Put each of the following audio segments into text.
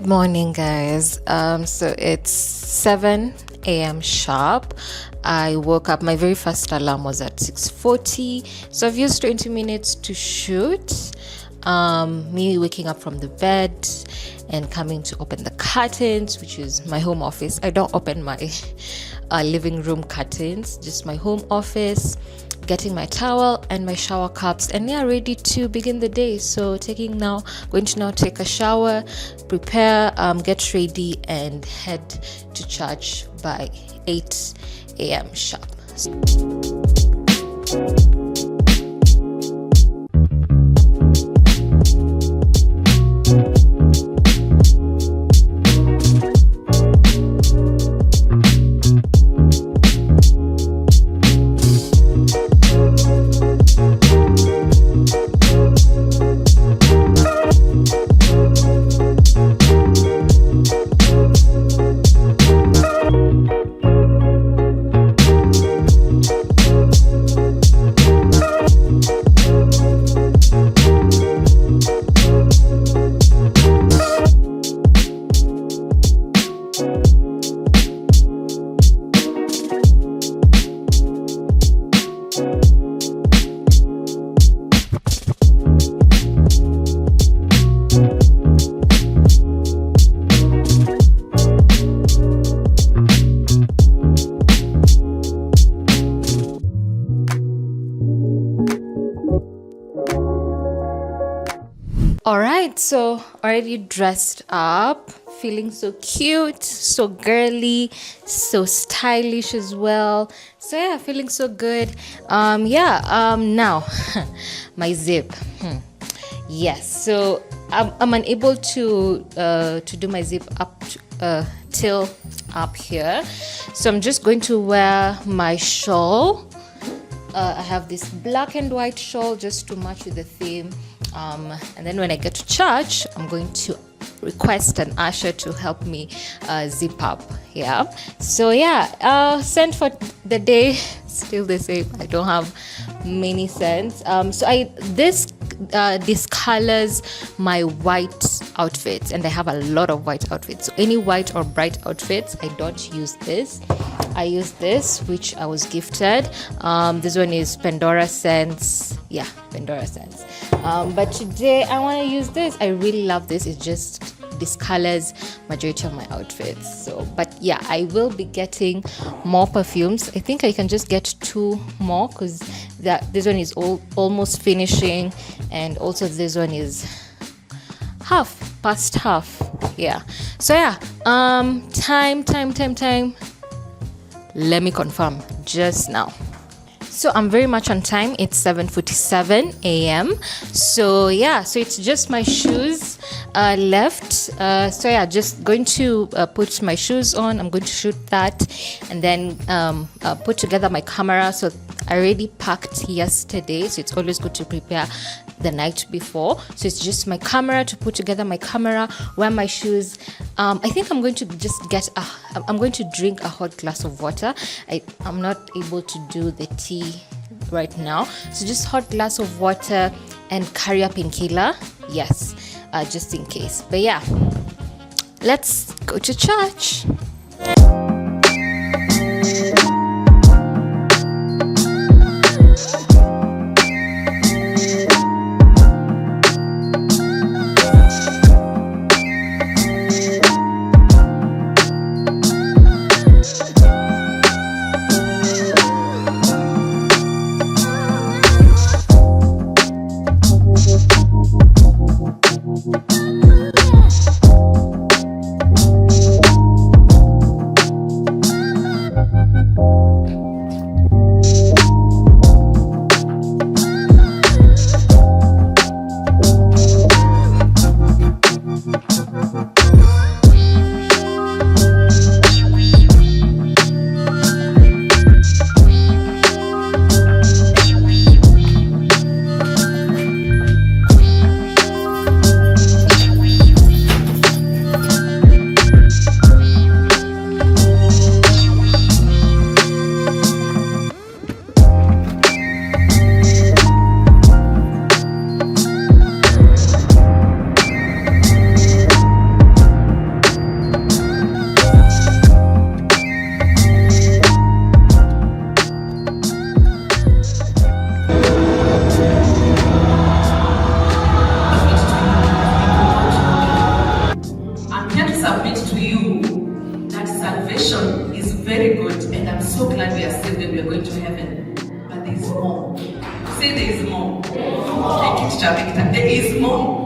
Good morning, guys. So it's 7 a.m. sharp. I woke up. My very first alarm was at 6:40. So I've used 20 minutes to shoot. Me waking up from the bed and coming to open the curtains, which is my home office. I don't open my living room curtains, just my home office. Getting my towel and my shower cups, and ready to begin the day. So going to now take a shower, prepare, get ready, and head to church by 8 a.m. sharp. Alright, so already dressed up, feeling so cute, so girly, so stylish as well. So feeling so good. Now my zip. Yes, so I'm unable to do my zip up till up here. So I'm just going to wear my shawl. I have this black and white shawl just to match with the theme. And then when I get to church, I'm going to request an usher to help me zip up. Scent for the day, still the same. I don't have many scents. This colors my white outfits, and I have a lot of white outfits. So any white or bright outfits, I don't use this. I use this, which I was gifted. This one is Pandora scents. Pandora scents. But today I want to use this. I really love this. This colors majority of my outfits. I will be getting more perfumes. I think I can just get 2 more because this one is almost finishing, and also this one is past half. Time. Let me confirm just now. So I'm very much on time. It's 7:47 a.m. So it's just my shoes left. Just going to put my shoes on. I'm going to shoot that, and then put together my camera. So I already packed yesterday, so it's always good to prepare the night before. So it's just my camera, to put together my camera, wear my shoes. I think I'm going to just I'm going to drink a hot glass of water. I'm not able to do the tea right now, so just hot glass of water and carry a painkiller, just in case. But let's go to church. submit to you that salvation is very good, and I'm so glad we are saved and we are going to heaven. But there is more. Say there is more. Thank you, Teacher Victor. There is more.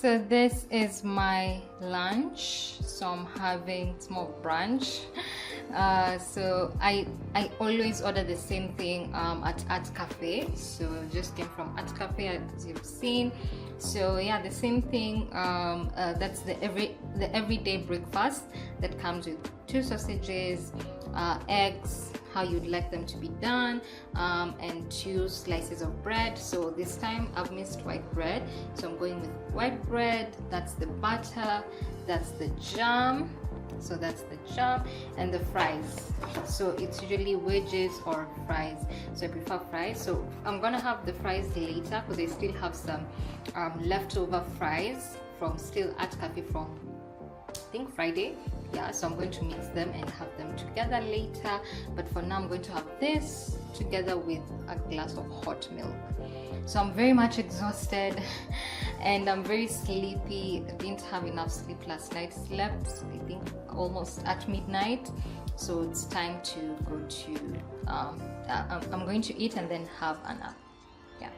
So this is my lunch. So I'm having small brunch. So I always order the same thing at Artcaffé. So just came from Artcaffé, as you've seen. So yeah, the same thing. That's the everyday breakfast that comes with 2 sausages, eggs, how you'd like them to be done, and 2 slices of bread. So this time I've missed white bread, so I'm going with white bread. That's the butter, that's the jam, so that's the jam, and the fries. So it's usually wedges or fries, so I prefer fries. So I'm gonna have the fries later because I still have some leftover fries from still at Artcaffé from I think Friday. Yeah, so I'm going to mix them and have them together later, but for now I'm going to have this together with a glass of hot milk. So I'm very much exhausted and I'm very sleepy. I didn't have enough sleep last night. Slept I think almost at midnight, so it's time to go to I'm going to eat and then have a nap. Yeah.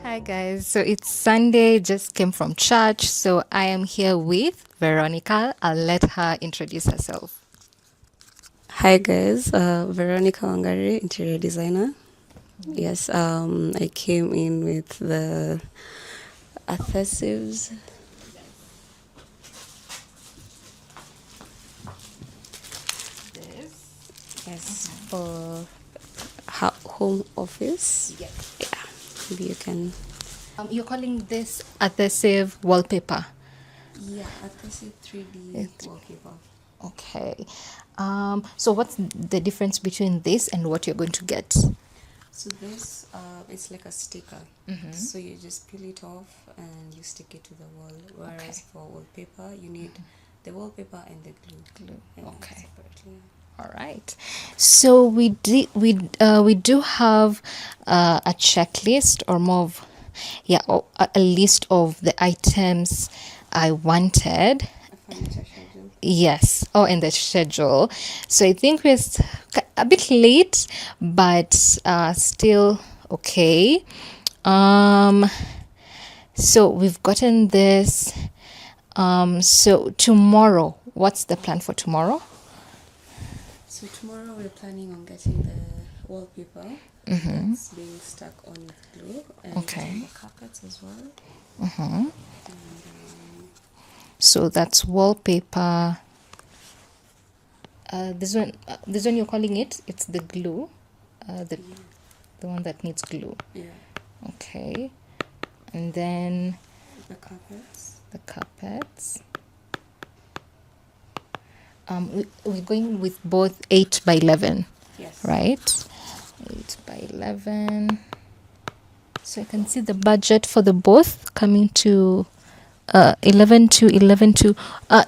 Hi guys, so it's Sunday, just came from church, so I am here with Veronica. I'll let her introduce herself. Hi guys, Veronica Wangari, interior designer. Yes, I came in with the adhesives. This. Yes, for home office. Yes. Yeah, maybe you can. You're calling this adhesive wallpaper? Yeah, adhesive 3D wallpaper. Okay. So what's the difference between this and what you're going to get? So this, it's like a sticker. So you just peel it off and you stick it to the wall. Whereas for wallpaper, you need the wallpaper and the glue. Okay. Separately. All right. So we do have a checklist or more of a list of the items I wanted. A furniture schedule. Yes. Oh, and the schedule. So I think we're a bit late, but still okay. So we've gotten this. So tomorrow, what's the plan for tomorrow? So tomorrow we're planning on getting the wallpaper It's being stuck on with glue. And Okay. the carpets as well. So that's wallpaper. This one you're calling it. It's the glue, the one that needs glue. Yeah. Okay, and then The carpets. the carpets. We're going with both 8 by 11, Yes. right? 8 by 11. So you can see the budget for the both coming to 11 to 11 to.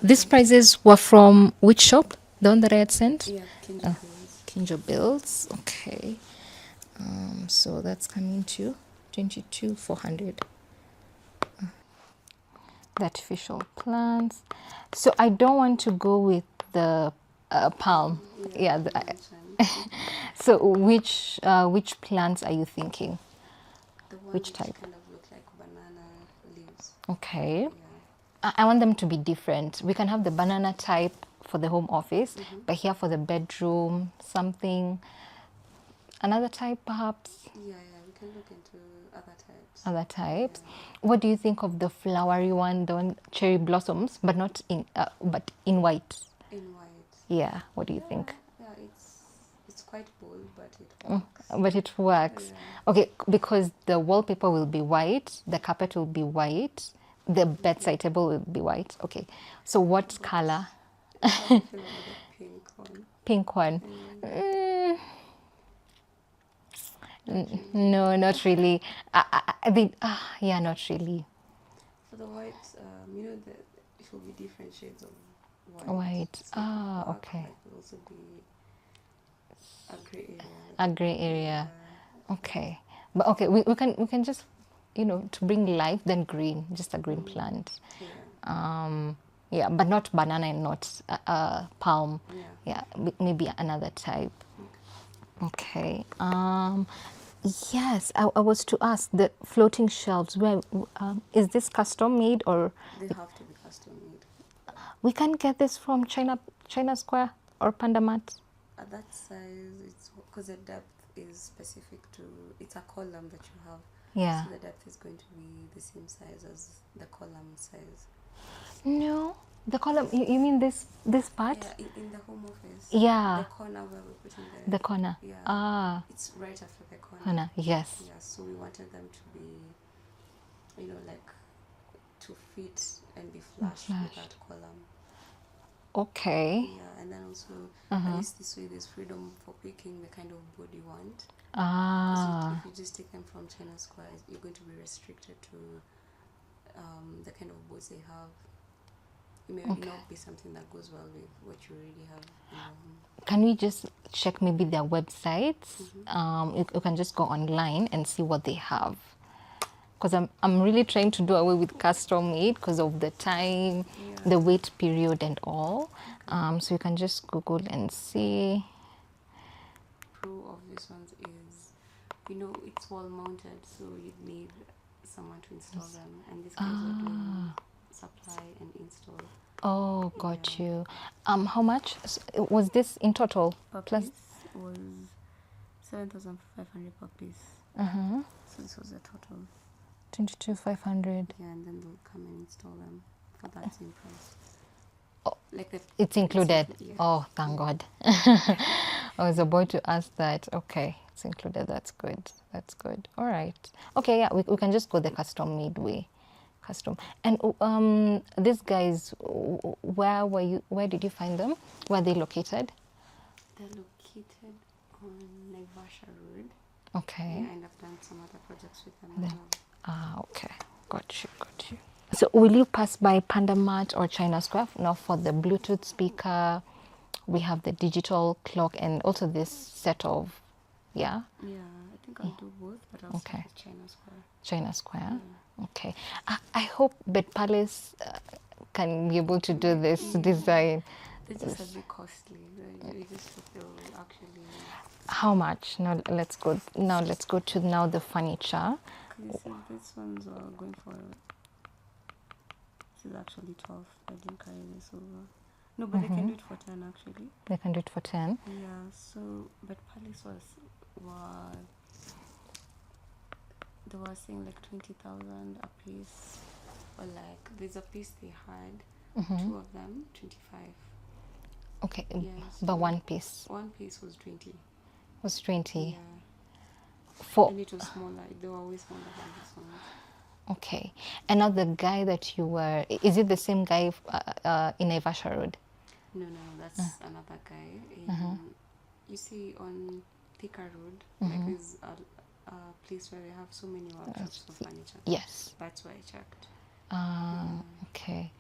These prices were from which shop? The one that I had sent? Yeah, Kinja Oh, Bills. Kinja Bills. Okay. So that's coming to 22,400. The artificial plants. So I don't want to go with the palm. Yeah. So which plants are you thinking? The one Which type? kind of look like banana leaves. Okay. Yeah. I want them to be different. We can have the banana type for the home office, but here for the bedroom, something, another type perhaps. Yeah, we can look into other types. Other types. What do you think of the flowery one, the one cherry blossoms, but not in, but in white? In white. Yeah. What do you think? Yeah, it's quite bold, but it works. But it works. Okay, because the wallpaper will be white, the carpet will be white, the bedside table will be white. Okay. So what color? How do you feel about the pink one? Pink one. No, not really. Yeah, not really. For the white, it will be different shades of white. White. So black, Okay. It will also be a grey area. A gray area. Okay. But okay, we can just, to bring life, then green, just a green plant. Yeah. Yeah, but not banana and not palm. Yeah. Yeah, maybe another type. Okay. Yes, I was to ask the floating shelves. Where is this custom made or They have to be custom made. we can get this from China Square or Pandamat? At that size, it's because the depth is specific to. It's a column that you have. Yeah. So the depth is going to be the same size as the column size. No, the column. You mean this part? Yeah, in the home office. Yeah. The corner where we're putting The corner. Yeah. It's right after the corner. Corner. Yes. Yeah, so we wanted them to be, like, to fit and be flush with that column. Okay. Yeah, and then also, at least this way there's freedom for picking the kind of board you want. If you just take them from China Square, you're going to be restricted to the kind of boards they have. It may not be something that goes well with what you already have. Can we just check maybe their websites? You can just go online and see what they have. Because I'm really trying to do away with custom made because of the time, the wait period and all. So you can just Google and see. Pro of this one is, it's wall mounted, so you'd need someone to install them. And these guys are doing supply and install. Oh, got you. How much was this in total? Plus was 7,500 per piece. So this was the total. 22,500. Yeah, and then they'll come and install them for that same price. Oh, like it's included. Yeah. Oh, thank God. I was about to ask that. Okay, it's included. That's good. That's good. All right. Okay, yeah, we can just go the custom made way. Custom. And these guys, where did you find them? Where are they located? They're located on Naivasha Road. Okay. Yeah, and I've done some other projects with them as well. Okay. Got you. So will you pass by Pandamat or China Square? Now for the Bluetooth speaker, we have the digital clock and also this set of, Yeah, I think I'll do both, but I'll start with China Square. China Square. Okay. I hope Bed Palace can be able to do this design. They're just a bit costly. You just feel actually. How much? Now let's go to the furniture. These ones are going for. This is actually 12. I didn't carry this over. No, but they can do it for 10 actually. They can do it for 10. Yeah. So, but Palace was they were saying like 20,000 a piece, or like there's a piece they had, two of them 25. Okay, Yes. but one piece One piece was 20. was 20. Yeah. For And it was smaller. They were always smaller than this one. okay, and now the guy that you were, is it the same guy in Naivasha Road? No, that's another guy. You see, on Thika Road, like there's a place where they have so many workshops for furniture. Yes. That's why I checked. Okay.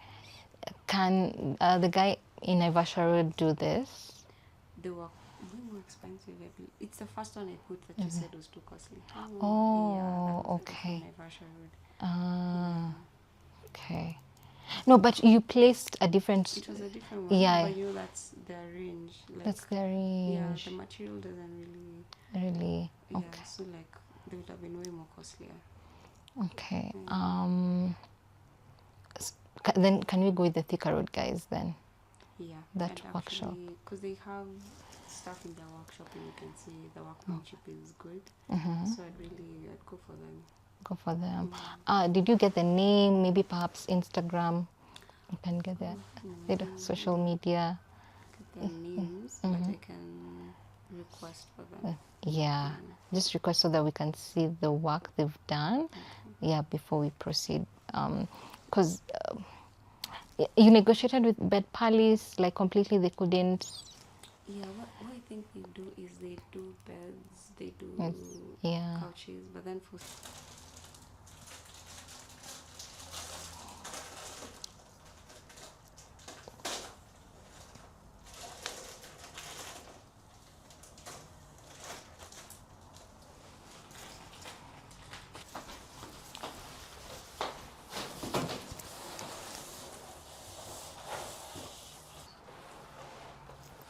Can the guy in Naivasha Road do this? They were way more expensive. It's the first one I put that you said was too costly. Oh, yeah, that was okay. Naivasha Road. Okay. No, but you placed a different. It was a different one. Yeah. But you know, that's their range. Like, That's their range. Yeah, the material doesn't really. Really. Yeah, Okay. so like they would have been way more costlier. Okay. Then can we go with the Thika Road guys then? Yeah. That workshop. Because they have stuff in their workshop and you can see the workmanship is good. So I'd go for them. Go for them. Did you get the name? Maybe perhaps Instagram. You can get that. Social media. Get their names, but I can request for them. Yeah. Just request so that we can see the work they've done. Yeah, before we proceed. Because you negotiated with Bed Palace, like completely they couldn't. Yeah, what I think they do is they do beds, they do couches, but then for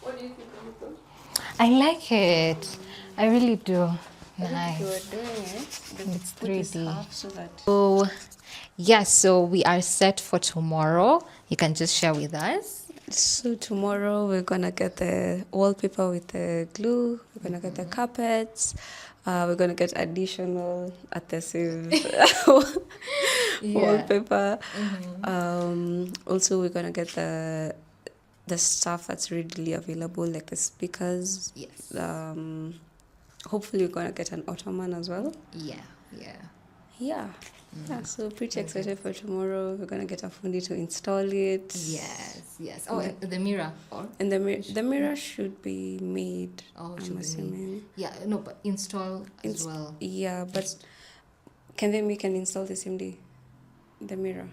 What do you think of it though? I like it. I really do. Nice. You were doing it, but It's put this 3D. half so that So, yes, so we are set for tomorrow. You can just share with us. So tomorrow we're gonna get the wallpaper with the glue. We're gonna get the carpets. We're gonna get additional adhesive wallpaper. Also, we're gonna get the stuff that's readily available, like the speakers. Yes. Hopefully, we're gonna get an ottoman as well. Yeah. Yeah. So pretty excited for tomorrow. We're gonna get a fundi to install it. Yes. Oh, and the mirror. And the mirror should be made. I'm assuming. Yeah, no, but install as well. Yeah, but can they make and install the same day? The mirror.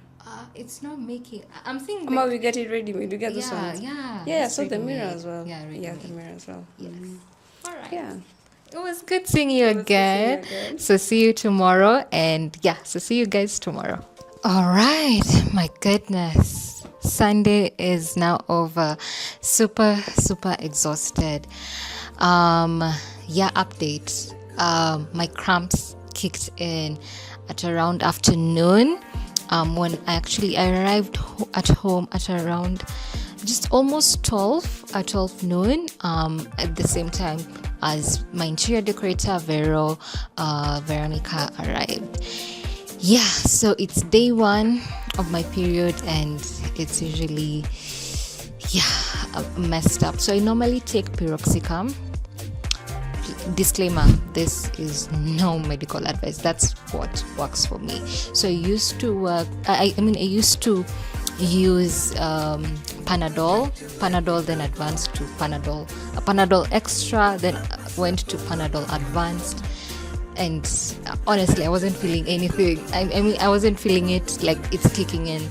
It's not making. I'm thinking. Like, we get it ready made. We get this one. Yeah. So the mirror as well. Yeah, the mirror as well. Yes. All right. Yeah. It was good seeing you again. So see you tomorrow, and so see you guys tomorrow. All right, my goodness. Sunday is now over. Super exhausted. Update. My cramps kicked in at around afternoon. When I arrived at home at around just almost 12 at 12 noon, at the same time as my interior decorator Veronica arrived. So it's day 1 of my period, and it's usually messed up. So I normally take piroxicam. Disclaimer, this is no medical advice. That's what works for me. So I used to work, I used to use Panadol, then advanced to Panadol Extra, then went to Panadol Advanced. And honestly, I wasn't feeling anything. I wasn't feeling it like it's kicking in,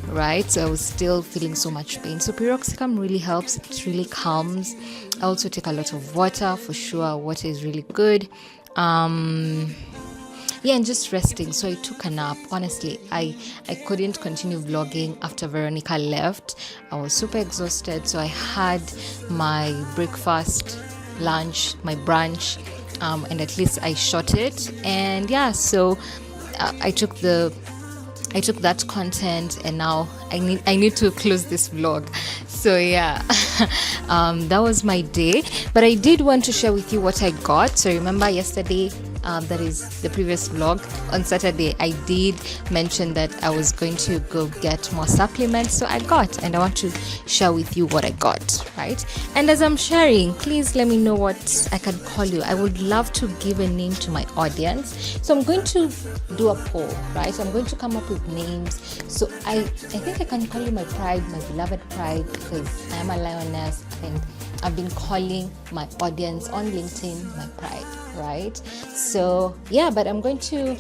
right? So I was still feeling so much pain. So piroxicam really helps. It really calms. I also take a lot of water for sure. Water is really good. And just resting. So I took a nap. Honestly, I couldn't continue vlogging after Veronica left. I was super exhausted. So I had my breakfast, lunch, my brunch, and at least I shot it. And so I took that content, and now I need to close this vlog. So that was my day. But I did want to share with you what I got. So remember yesterday that is the previous vlog. On Saturday, I did mention that I was going to go get more supplements, so I got, and I want to share with you what I got, right? And as I'm sharing, please let me know what I can call you. I would love to give a name to my audience, so I'm going to do a poll, right? I'm going to come up with names. So I think I can call you my pride, my beloved pride, because I am a lioness, and I've been calling my audience on LinkedIn my pride, right? So yeah, but I'm going to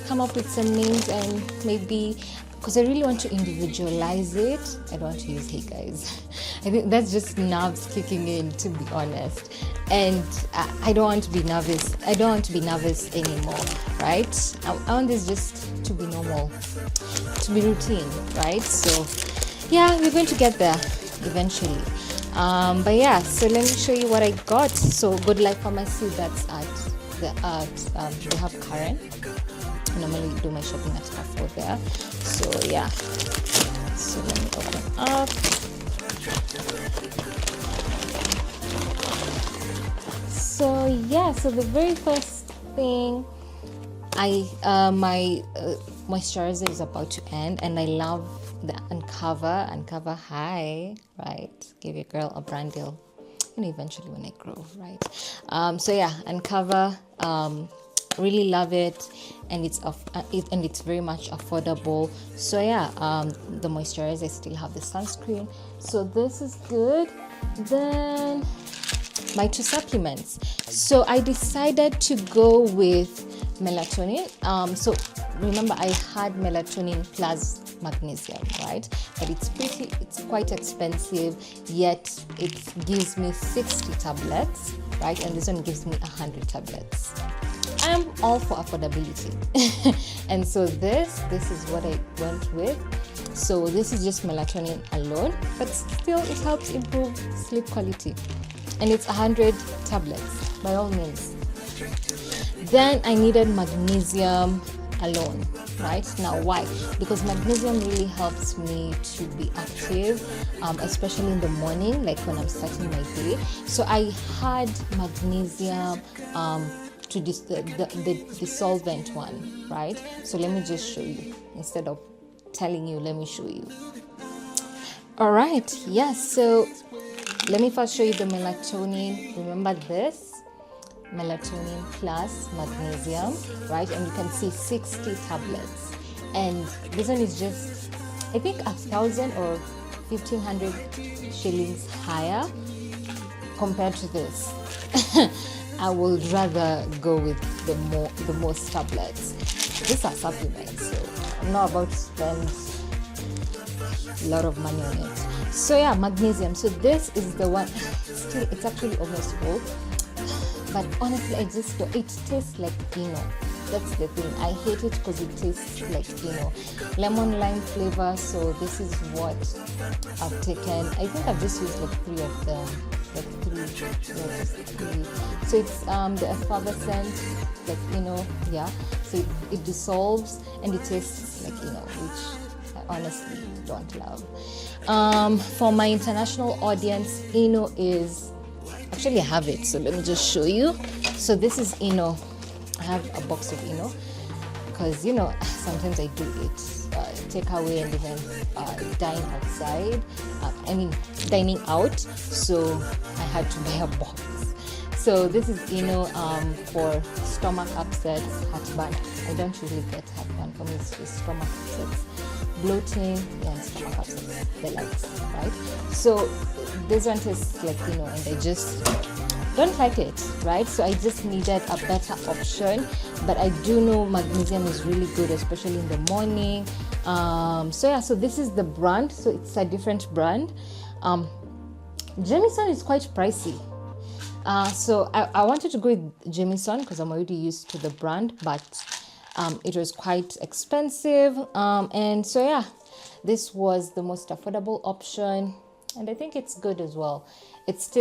come up with some names, and maybe, because I really want to individualize it, I don't want to use hey guys. I think that's just nerves kicking in, to be honest. And I don't want to be nervous. I don't want to be nervous anymore, right? I want this just to be normal, to be routine, right? So yeah, we're going to get there eventually. But yeah, so let me show you what I got. So Good Life Pharmacy, that's they have Karen. I normally do my shopping at Artcaffé there. So yeah, so let me open up. So yeah, so the very first thing, my moisturizer is about to end, and I love the Uncover High, right? Give your girl a brand deal, eventually when I grow, right? So yeah, Uncover, really love it, and it's very much affordable. So yeah, the moisturizer, I still have the sunscreen, so this is good. Then my 2 supplements. So I decided to go with melatonin. So remember, I had melatonin plus magnesium, right? But it's quite expensive, yet it gives me 60 tablets, right? And this one gives me 100 tablets. I'm all for affordability. And so this is what I went with. So this is just melatonin alone, but still it helps improve sleep quality. And it's 100 tablets, by all means. Then I needed magnesium alone, right? Now why? Because magnesium really helps me to be active, especially in the morning, like when I'm starting my day. So I had magnesium to the solvent one, right? So let me just show you. Instead of telling you, let me show you. All right, yes, so let me first show you the melatonin. Remember this? Melatonin plus magnesium, right? And you can see 60 tablets. And this one is just, I think, 1,000 or 1,500 shillings higher compared to this. I would rather go with the most tablets. These are supplements, so I'm not about to spend a lot of money on it. So yeah, magnesium. So this is the one. It's actually almost full, but honestly, it tastes like Eno. That's the thing. I hate it because it tastes like Eno. Lemon lime flavor. So this is what I've taken. I think I've just used like 3 of them. So it's the effervescent, like yeah. So it dissolves and it tastes like which I honestly don't love. For my international audience, is actually I have it. So let me just show you. So this is I have a box of because sometimes I do it take away and even dine outside. Dining out. So I had to buy a box. So this is for stomach upsets, heartburn. I don't really get heartburn. For me, it's just stomach upsets, bloating, and stomach upsets, the likes, right? So this one tastes like and I just don't like it, right? So I just needed a better option, but I do know magnesium is really good, especially in the morning. So yeah, so this is the brand. So it's a different brand. Jamieson is quite pricey. So I wanted to go with Jamieson because I'm already used to the brand, but it was quite expensive. And so yeah, this was the most affordable option, and I think it's good as well. It's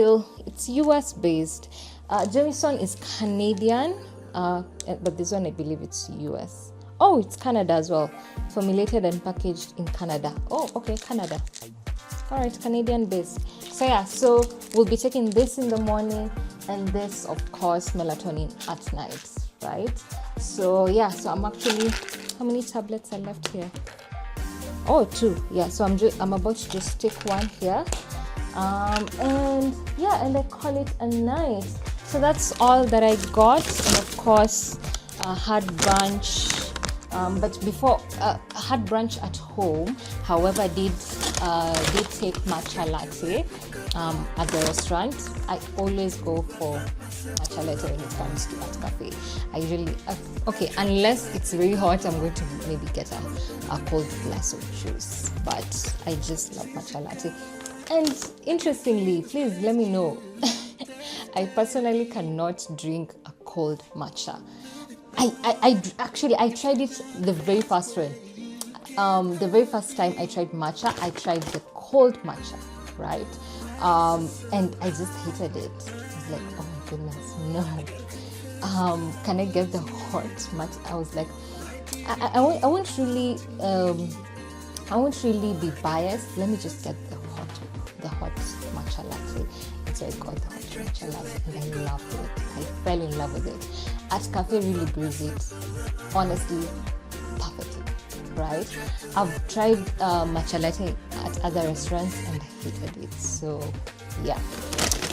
US based. Jamieson is Canadian, but this one I believe it's US. Oh, it's Canada as well. Formulated and packaged in Canada. Oh, okay, Canada. All right, Canadian based. So yeah, so we'll be taking this in the morning and this, of course, melatonin at night, right? So yeah, so I'm actually, how many tablets are left here? Oh, 2. Yeah, so I'm about to just stick one here, and yeah, and I call it a night. So that's all that I got, and of course had brunch. But before had brunch at home. However, I did take matcha latte at the restaurant. I always go for matcha latte when it comes to Artcaffé. I usually okay, unless it's really hot, I'm going to maybe get a cold glass of juice. But I just love matcha latte. And interestingly, please let me know. I personally cannot drink a cold matcha. I tried it the very first one. The very first time I tried matcha, I tried the cold matcha, right? And I just hated it. I was like, oh my goodness, no. Can I get the hot matcha? I was like, I won't really be biased. Let me just get the hot matcha latte. So I got the hot matcha latte and I loved it. I fell in love with it. Artcaffé really brews it, honestly, perfectly, right? I've tried matcha latte at other restaurants and I hated it. So yeah.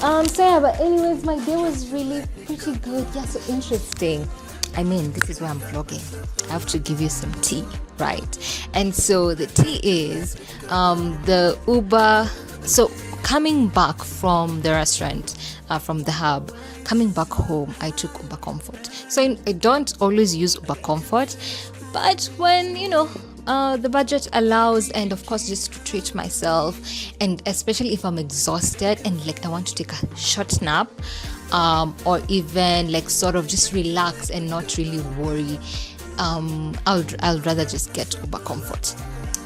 But anyways, my day was really pretty good. Yeah, so interesting. I mean, this is why I'm vlogging. I have to give you some tea, right? And so the tea is the Uber. So coming back from the restaurant, from the hub, coming back home, I took Uber Comfort. So I don't always use Uber Comfort, but when, the budget allows, and of course just to treat myself, and especially if I'm exhausted and like I want to take a short nap, or even like sort of just relax and not really worry, I'll rather just get Uber Comfort.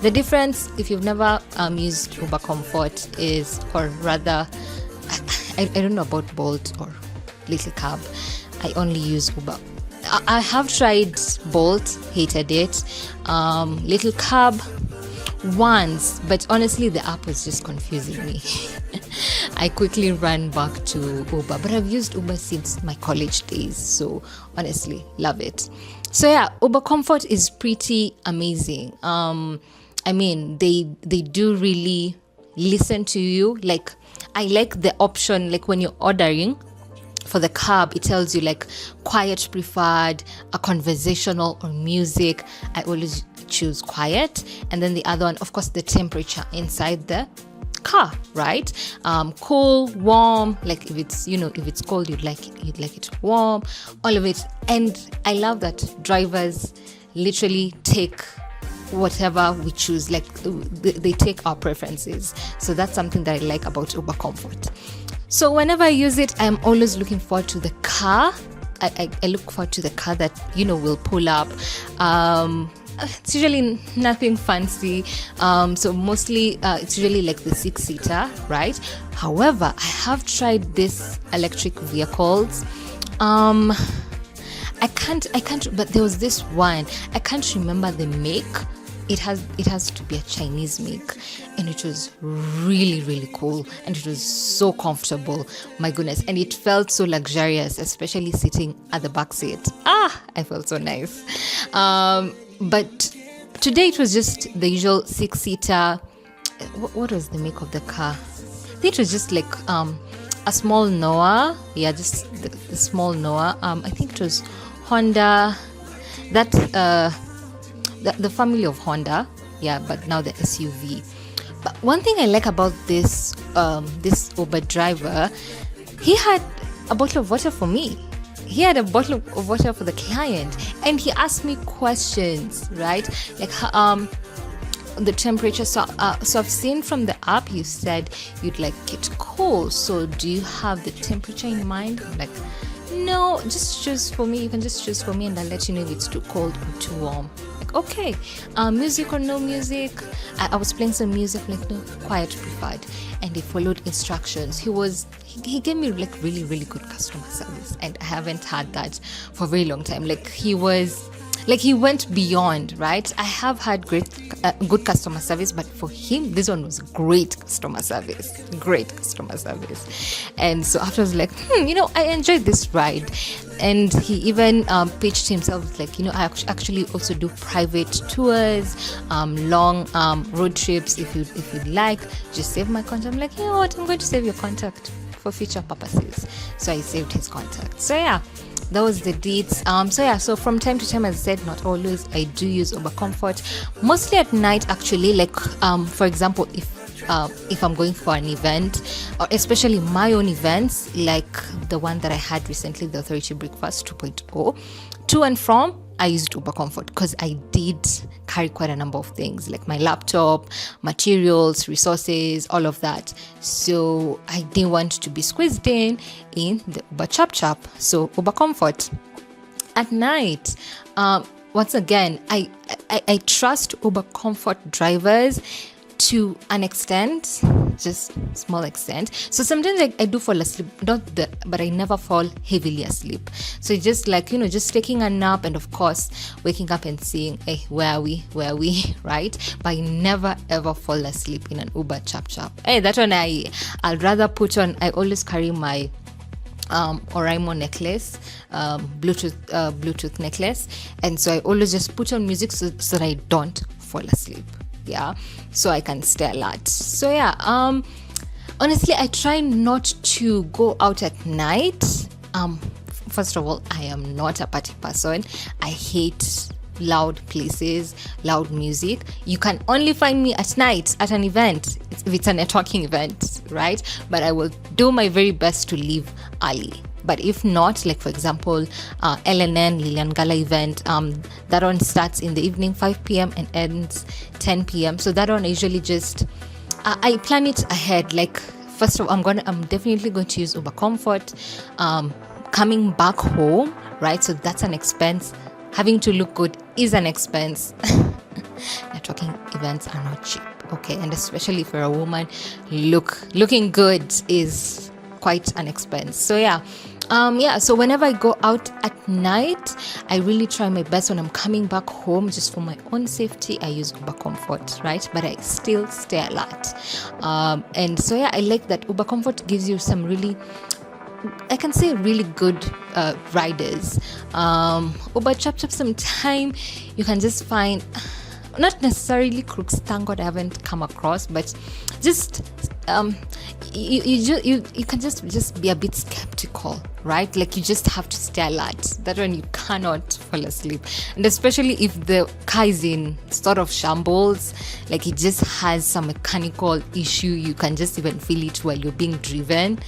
The difference, if you've never used Uber Comfort, is, or rather, I don't know about Bolt or Little Cab. I only use Uber. I have tried Bolt, hated it. Little Cab once, but honestly the app was just confusing me. I quickly ran back to Uber, but I've used Uber since my college days, so honestly love it. So yeah, Uber Comfort is pretty amazing. I mean, they do really listen to you. Like, I like the option, like when you're ordering for the cab, it tells you like quiet preferred, a conversational, or music. I always choose quiet. And then the other one, of course, the temperature inside the car, right? Cool, warm, like if it's cold, you'd like it warm, all of it. And I love that drivers literally take whatever we choose, like they take our preferences. So that's something that I like about Uber Comfort. So whenever I use it, I'm always looking forward to the car. I look forward to the car that will pull up. It's usually nothing fancy, so mostly it's usually like the 6-seater, right? However, I have tried these electric vehicles. I can't, but there was this one, I can't remember the make. It has to be a Chinese make, and it was really, really cool, and it was so comfortable, my goodness, and it felt so luxurious, especially sitting at the back seat. I felt so nice. But today it was just the usual 6-seater. What was the make of the car? I think it was just like a small Noah. Yeah, just the small Noah. I think it was Honda. The family of Honda, yeah, but now the SUV. But one thing I like about this Uber driver, he had a bottle of water for me. He had a bottle of water for the client, and he asked me questions, right? Like the temperature. So I've seen from the app you said you'd like it cold. So do you have the temperature in mind? I'm like, no, just choose for me. You can just choose for me, and I'll let you know if it's too cold or too warm. Okay, music or no music? I was playing some music, like no, quiet preferred, and he followed instructions. He gave me like really, really good customer service, and I haven't had that for a very long time. Like he was like he went beyond, right? I have had good customer service, but for him, this one was great customer service. And so after I was like, I enjoyed this ride. And he even pitched himself like, I actually also do private tours, long road trips. If you'd like, just save my contact. I'm like, you know what? I'm going to save your contact for future purposes. So I saved his contact. So yeah, that was the deets. So from time to time, as I said, not always, I do use Uber Comfort, mostly at night actually. Like for example, if I'm going for an event, or especially my own events, like the one that I had recently, the Authority Breakfast 2.0, to and from, I used Uber Comfort because I did carry quite a number of things like my laptop, materials, resources, all of that. So I didn't want to be squeezed in the Uber Chap. So Uber Comfort. At night, once again, I trust Uber Comfort drivers to an extent, just small extent. So sometimes I do fall asleep, but I never fall heavily asleep. So it's just like, just taking a nap and of course waking up and seeing, hey, where are we, right? But I never ever fall asleep in an Uber chap. Hey, that one I'll rather put on. I always carry my Oraimo necklace, Bluetooth necklace, and so I always just put on music so that I don't fall asleep. Yeah, so I can stay alert. So yeah, honestly, I try not to go out at night. First of all, I am not a party person. I hate loud places, loud music. You can only find me at night at an event if it's a networking event, right? But I will do my very best to leave early. But if not, like for example, LNN, Lilian Gala event, that one starts in the evening 5 p.m. and ends 10 p.m. So that one I usually just, I plan it ahead. Like first of all, I'm definitely going to use Uber Comfort. Coming back home, right? So that's an expense. Having to look good is an expense. Networking events are not cheap, okay? And especially for a woman, looking good is quite an expense. So yeah. So whenever I go out at night, I really try my best. When I'm coming back home, just for my own safety, I use Uber Comfort, right? But I still stay alert. And so yeah, I like that Uber Comfort gives you some really, I can say really good riders. Uber Chap sometime you can just find, not necessarily crooks, thank God I haven't come across, but just you can just be a bit skeptical, right? Like you just have to stay alert. That when you cannot fall asleep, and especially if the car is in sort of shambles, like it just has some mechanical issue, you can just even feel it while you're being driven.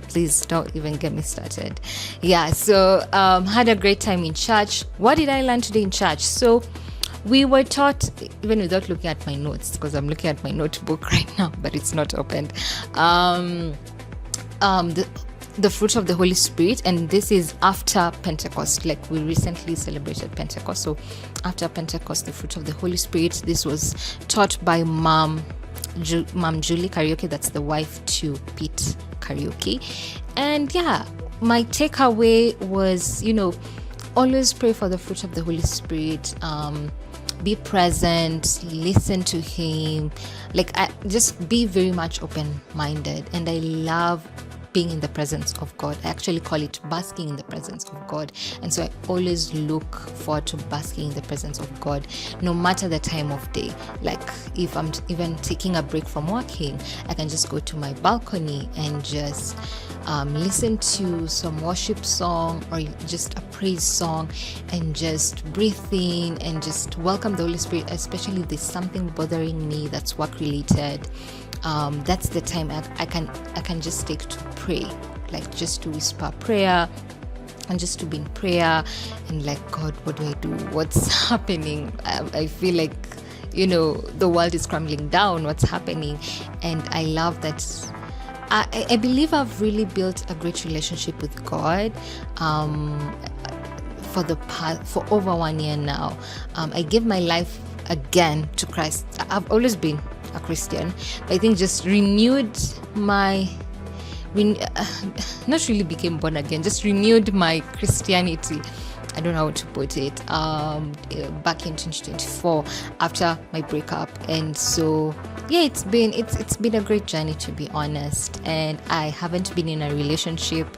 Please don't even get me started. Yeah, so had a great time in church. What did I learn today in church? So we were taught, even without looking at my notes, because I'm looking at my notebook right now, but it's not opened, the fruit of the Holy Spirit. And this is after Pentecost. Like we recently celebrated Pentecost. So after Pentecost, the fruit of the Holy Spirit, this was taught by Mom Julie Karaoke. That's the wife to Pete Karaoke. And yeah, my takeaway was, always pray for the fruit of the Holy Spirit. Be present, listen to him, just be very much open-minded. And I love being in the presence of God. I actually call it basking in the presence of God. And so I always look forward to basking in the presence of God, no matter the time of day. Like if I'm even taking a break from working, I can just go to my balcony and just listen to some worship song or just a praise song and just breathe in and just welcome the Holy Spirit, especially if there's something bothering me that's work related. That's the time I can just take to pray, like just to whisper prayer and just to be in prayer and like, God, what do I do? What's happening? I feel like, the world is crumbling down. What's happening? And I love that. I believe I've really built a great relationship with God for over 1 year now. I give my life again to Christ. I've always been a Christian, but I think just renewed not really became born again, just renewed my Christianity I don't know how to put it, back in 2024 after my breakup. And so yeah, it's been a great journey, to be honest. And I haven't been in a relationship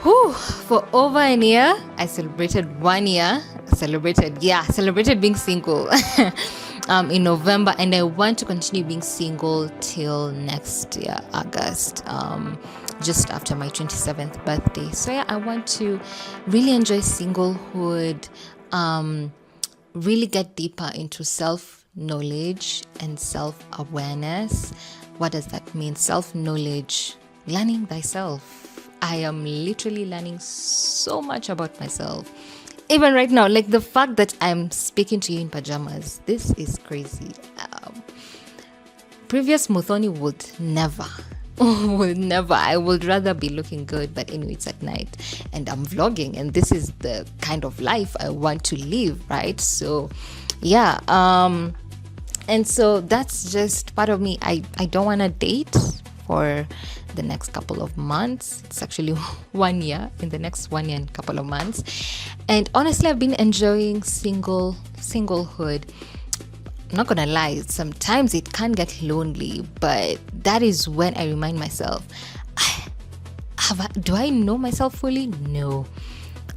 for over a year. I celebrated 1 year. Celebrated being single in November, and I want to continue being single till next year, August, just after my 27th birthday. So yeah, I want to really enjoy singlehood, really get deeper into self-knowledge and self-awareness. What does that mean? Self-knowledge, learning thyself. I am literally learning so much about myself. Even right now, like the fact that I'm speaking to you in pajamas, this is crazy. Previous Muthoni would never. I would rather be looking good, but anyway, it's at night and I'm vlogging, and this is the kind of life I want to live, right? So yeah, and so that's just part of me. I don't want to date for the next couple of months. It's actually 1 year, in the next 1 year and couple of months. And honestly, I've been enjoying singlehood. I'm not gonna lie, sometimes it can get lonely, but that is when I remind myself, do I know myself fully? No.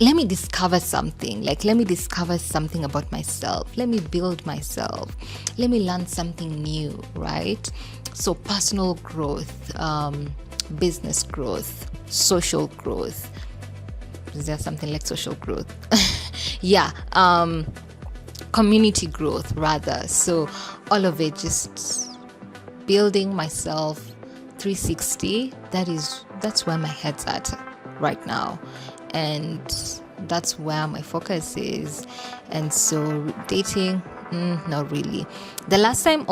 Let me discover something. Let me discover something about myself. Let me build myself. Let me learn something new, right? So personal growth, business growth, social growth. Is there something like social growth? Yeah. Community growth, rather. So all of it, just building myself 360. That's where my head's at right now, and that's where my focus is. And so dating, not really. The last time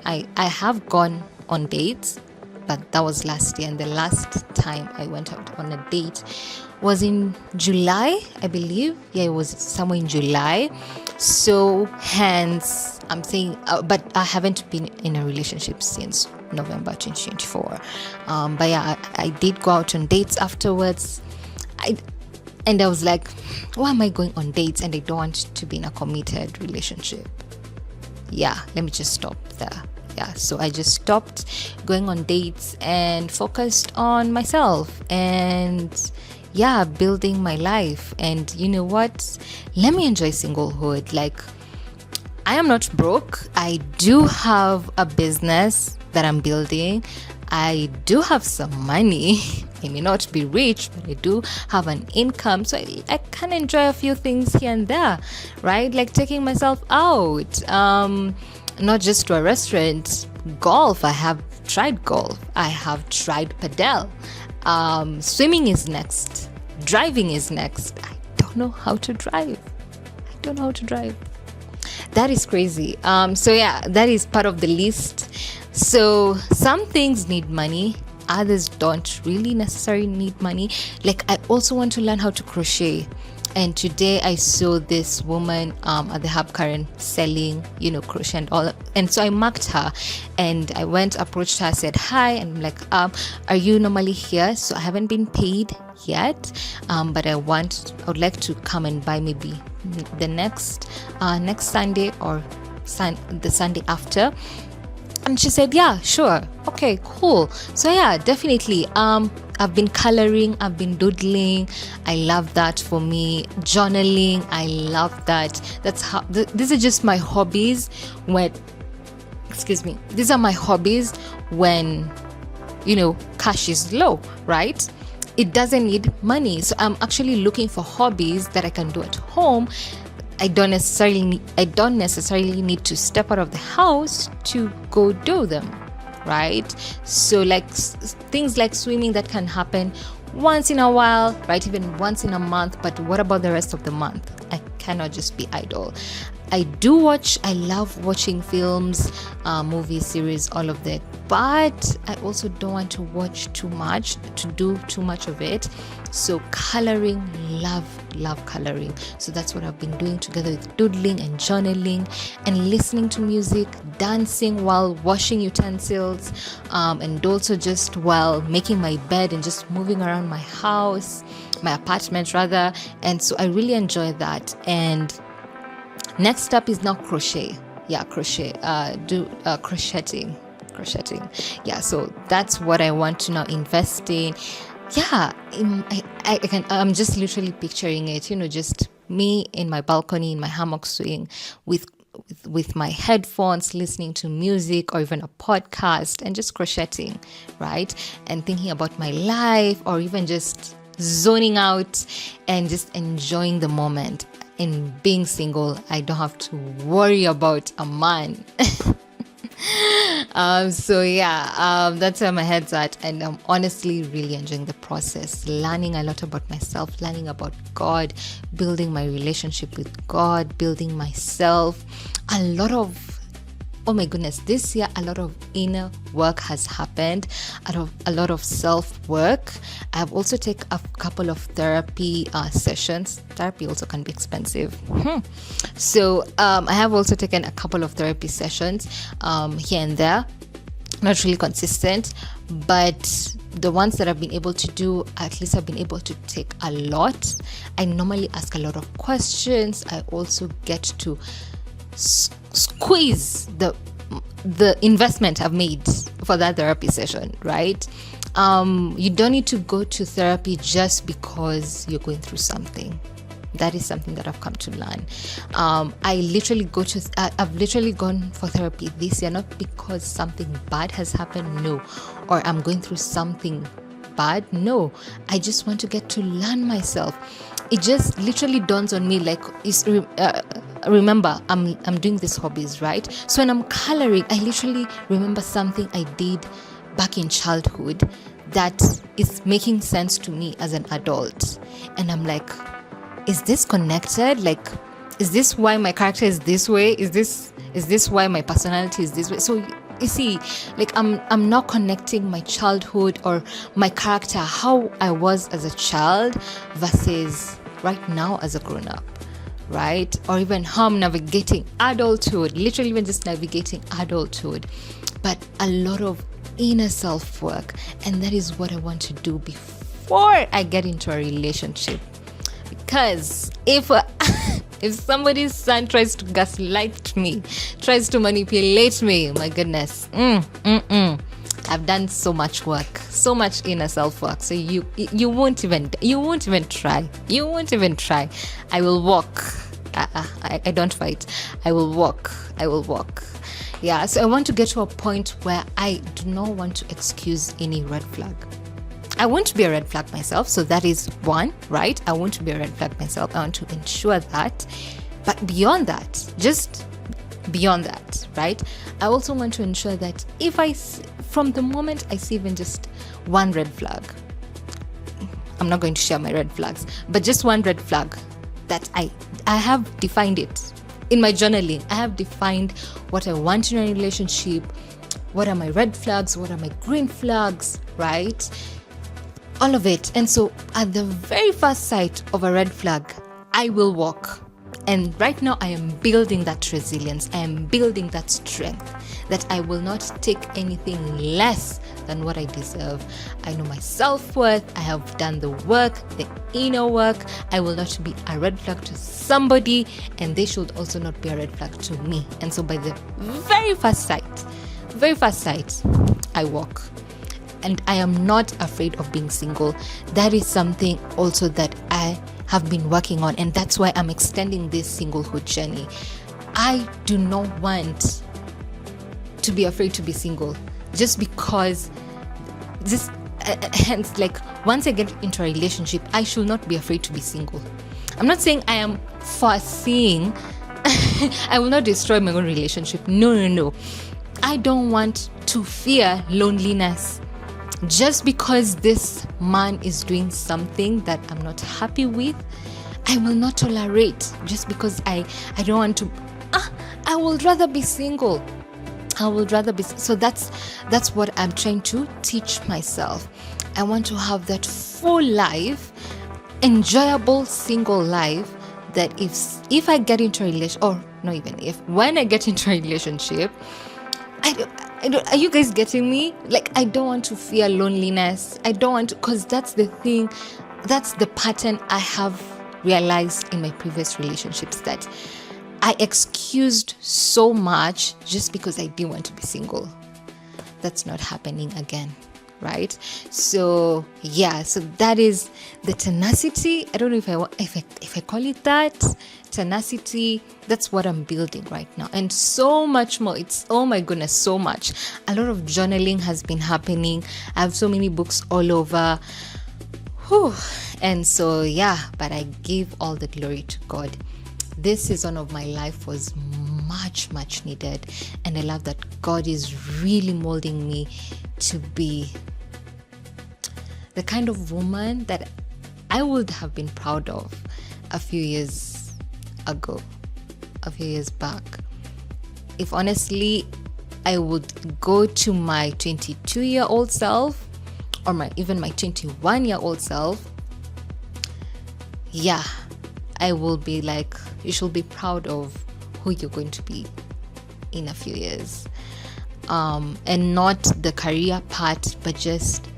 I have gone on dates, but that was last year, and the last time I went out on a date was in July, I believe. Yeah, it was somewhere in July. So hence I'm saying, but I haven't been in a relationship since November 2024. But yeah, I did go out on dates afterwards. And I was like, why am I going on dates and I don't want to be in a committed relationship? Yeah, let me just stop there. Yeah, so I just stopped going on dates and focused on myself and yeah, building my life. And you know what? Let me enjoy singlehood. Like, I am not broke. I do have a business that I'm building. I do have some money. I may not be rich, but I do have an income. So I can enjoy a few things here and there, right? Like taking myself out, not just to a restaurant. Golf, I have tried golf. I have tried padel. Swimming is next. Driving is next. I don't know how to drive. That is crazy. So yeah, that is part of the list. So some things need money, others don't really necessarily need money. Like, I also want to learn how to crochet. And today I saw this woman at the Hub Karen selling, crochet and all. And so I marked her and I approached her, said hi, and I'm like, are you normally here? So I haven't been paid yet, but I would like to come and buy maybe the next Sunday or the Sunday after. And she said, yeah, sure. Okay, cool. So yeah, definitely. I've been coloring, I've been doodling. I love that for me. Journaling, I love that. That's how, these are just my hobbies these are my hobbies when, cash is low, right? It doesn't need money. So I'm actually looking for hobbies that I can do at home. I don't necessarily need to step out of the house to go do them, right? So like things like swimming, that can happen once in a while, right? Even once in a month. But what about the rest of the month? I cannot just be idle. I love watching films, movies, series, all of that, but I also don't want to watch too much, to do too much of it. So coloring, love coloring. So that's what I've been doing, together with doodling and journaling and listening to music, dancing while washing utensils, and also just while making my bed and just moving around my house, my apartment rather. And so I really enjoy that. And next up is now crochet. Crocheting. Yeah, so that's what I want to now invest in. Yeah, I'm just literally picturing it, just me in my balcony, in my hammock swing with my headphones, listening to music or even a podcast and just crocheting, right? And thinking about my life, or even just zoning out and just enjoying the moment. In being single, I don't have to worry about a man. That's where my head's at, and I'm honestly really enjoying the process, learning a lot about myself, learning about God, building my relationship with God, building myself. Oh my goodness, this year a lot of inner work has happened, a lot of self-work. I've also taken a couple of therapy sessions. Therapy also can be expensive. So I have also taken a couple of therapy sessions here and there. Not really consistent, but the ones that I've been able to do, at least I've been able to take a lot. I normally ask a lot of questions. I also get to squeeze the investment I've made for that therapy session, right? You don't need to go to therapy just because you're going through something. That is something that I've come to learn. I've literally gone for therapy this year, not because something bad has happened, no, or I'm going through something bad, no. I just want to get to learn myself. It just literally dawns on me, like, remember, I'm doing these hobbies, right? So when I'm coloring, I literally remember something I did back in childhood that is making sense to me as an adult, and I'm like, is this connected? Like, is this why my character is this way? Is this why my personality is this way? So you see, like, I'm not connecting my childhood or my character, how I was as a child versus right now as a grown-up, right? Or even how I'm navigating adulthood, literally even just navigating adulthood. But a lot of inner self-work, and that is what I want to do before I get into a relationship. Because if somebody's son tries to gaslight me, tries to manipulate me, my goodness, I've done so much work, so much inner self-work. So you won't even try. You won't even try. I will walk. I don't fight. I will walk. Yeah. So I want to get to a point where I do not want to excuse any red flag. I want to be a red flag myself, so that is one, right? I want to be a red flag myself. I want to ensure that. But beyond that, right? I also want to ensure that from the moment I see even just one red flag, I'm not going to share my red flags, but just one red flag that I have defined it in my journaling. I have defined what I want in a relationship. What are my red flags? What are my green flags, right? All of it. And so at the very first sight of a red flag, I will walk. And right now I am building that resilience. I am building that strength, that I will not take anything less than what I deserve. I know my self-worth. I have done the work, the inner work. I will not be a red flag to somebody, and they should also not be a red flag to me. And so by the very first sight, I walk. And I am not afraid of being single. That is something also that I have been working on, and that's why I'm extending this singlehood journey. I do not want to be afraid to be single, just because hence, like, once I get into a relationship, I should not be afraid to be single. I'm not saying I am foreseeing I will not destroy my own relationship. No. I don't want to fear loneliness. Just because this man is doing something that I'm not happy with, I will not tolerate. Just because I don't want to I would rather be single. I would rather be. So that's what I'm trying to teach myself. I want to have that full life, enjoyable single life, that if I get into a relationship, or not even if, when I get into a relationship, are you guys getting me? Like, I don't want to fear loneliness. I don't want to, because that's the thing, that's the pattern I have realized in my previous relationships, that I excused so much just because I didn't want to be single. That's not happening again, right? So yeah, so that is the tenacity. I don't know if I call it that tenacity. That's what I'm building right now, and so much more. It's, oh my goodness, so much. A lot of journaling has been happening. I have so many books all over. Whew. And so yeah, but I give all the glory to God. This season of my life was much needed, and I love that God is really molding me to be the kind of woman that I would have been proud of a few years ago, a few years back. If honestly I would go to my 22-year-old self, or even my 21-year-old self, yeah, I will be like, you should be proud of who you're going to be in a few years. And not the career part, but just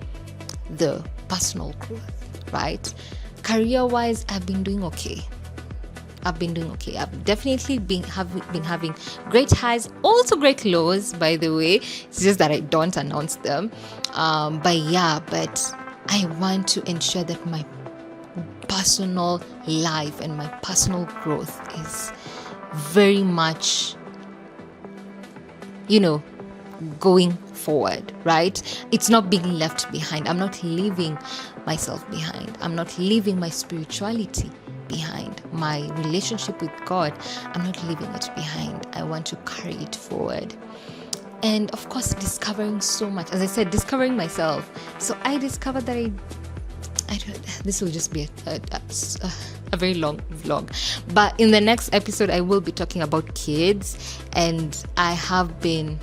the personal growth, right? Career-wise, I've been doing okay. I've definitely been having great highs, also great lows, by the way. It's just that I don't announce them. But I want to ensure that my personal life and my personal growth is very much, going forward, right? It's not being left behind. I'm not leaving myself behind. I'm not leaving my spirituality behind. My relationship with God, I'm not leaving it behind. I want to carry it forward. And of course, discovering so much. As I said, discovering myself. So I discovered that this will just be a very long vlog, but in the next episode I will be talking about kids, and I have been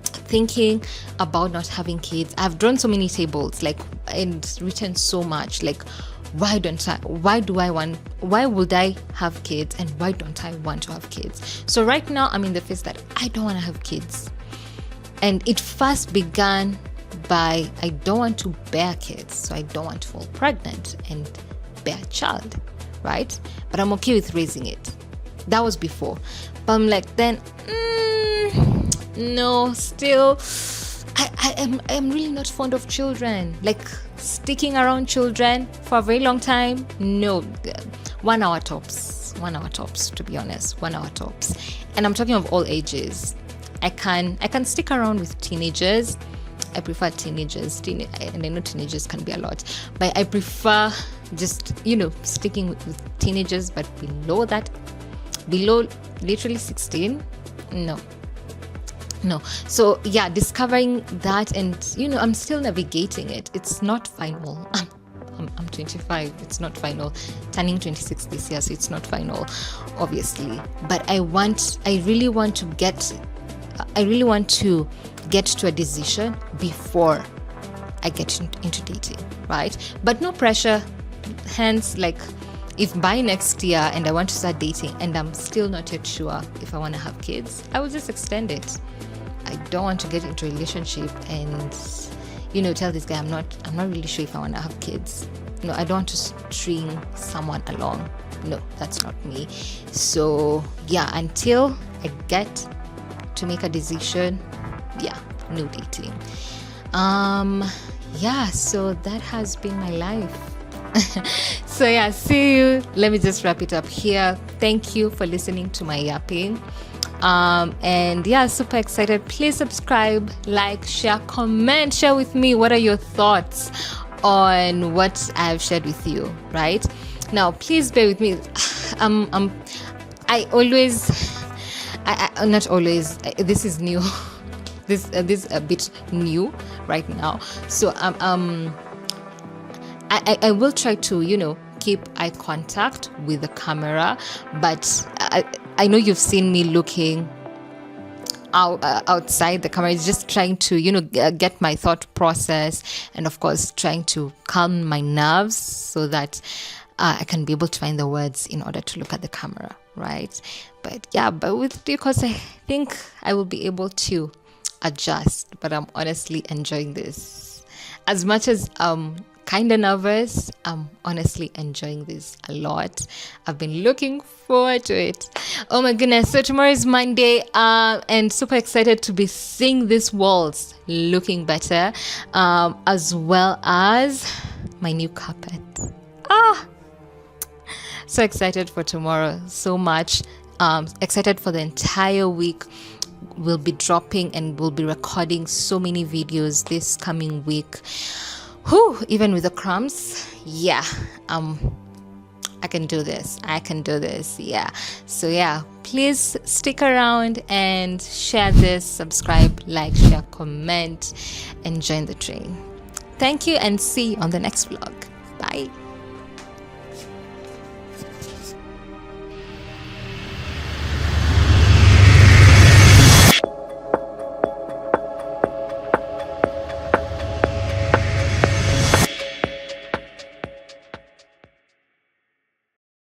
thinking about not having kids. I've drawn so many tables, and written so much, why would I have kids, and why don't I want to have kids? So right now I'm in the phase that I don't want to have kids, and it first began by, I don't want to bear kids, so I don't want to fall pregnant and bear a child, right? But I'm okay with raising it. That was before. But I'm like, then, no, still, I'm really not fond of children. Like, sticking around children for a very long time, no. 1 hour tops, to be honest, 1 hour tops. And I'm talking of all ages. I can stick around with teenagers. I prefer teenagers, and I know teenagers can be a lot, but I prefer just, sticking with teenagers, but below literally 16, no. So yeah, discovering that, and I'm still navigating it. It's not final. I'm 25. It's not final. Turning 26 this year, so it's not final, obviously. But I really want to get to a decision before I get into dating, right? But no pressure. Hence, if by next year and I want to start dating and I'm still not yet sure if I want to have kids, I will just extend it. I don't want to get into a relationship and tell this guy I'm not really sure if I want to have kids. No, I don't want to string someone along. No, that's not me. So yeah, until I get to make a decision, no dating. So that has been my life. So yeah, see you. Let me just wrap it up here. Thank you for listening to my yapping. And super excited. Please subscribe, like, share, comment, share with me what are your thoughts on what I've shared with you, right? Now please bear with me. Not always, this is new. This is a bit new right now. So I will try to keep eye contact with the camera, but I know you've seen me looking outside the camera. It's just trying to, get my thought process, and of course trying to calm my nerves so that I can be able to find the words in order to look at the camera, right? But with because I think I will be able to adjust. But I'm honestly enjoying this. As much as kind of nervous, I'm honestly enjoying this a lot. I've been looking forward to it. Oh my goodness. So tomorrow is Monday, and super excited to be seeing these walls looking better, as well as my new carpet. So excited for tomorrow, so much. Excited for the entire week. We'll be dropping and we'll be recording so many videos this coming week. Even with the crumbs, I can do this. So please stick around and share this, subscribe, like, share, comment, and join the train. Thank you, and see you on the next vlog.